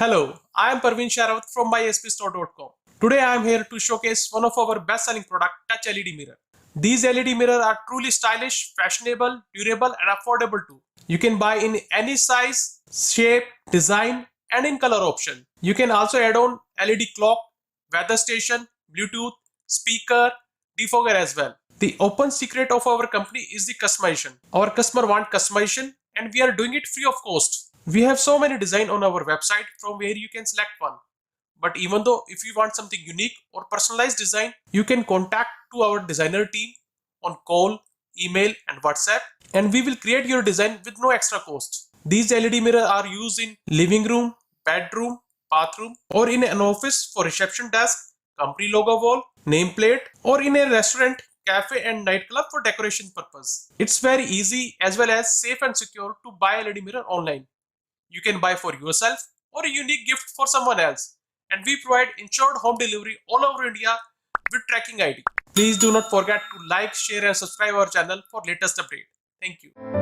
Hello, I am Parveen Sharawat from myspstore.com. Today I am here to showcase one of our best-selling product, Touch LED mirror. These LED mirrors are truly stylish, fashionable, durable and affordable too. You can buy in any size, shape, design and in color option. You can also add on LED clock, weather station, Bluetooth, speaker, defogger as well. The open secret of our company is the customization. Our customer want customization and we are doing it free of cost. We have so many design on our website from where you can select one. But even though if you want something unique or personalized design, you can contact to our designer team on call, email and WhatsApp and we will create your design with no extra cost. These LED mirrors are used in living room, bedroom, bathroom or in an office for reception desk, company logo wall, nameplate or in a restaurant, cafe and nightclub for decoration purpose. It's very easy as well as safe and secure to buy LED mirror online. You can buy for yourself or a unique gift for someone else. And we provide insured home delivery all over India with tracking ID. Please do not forget to like, share and subscribe our channel for latest update. Thank you.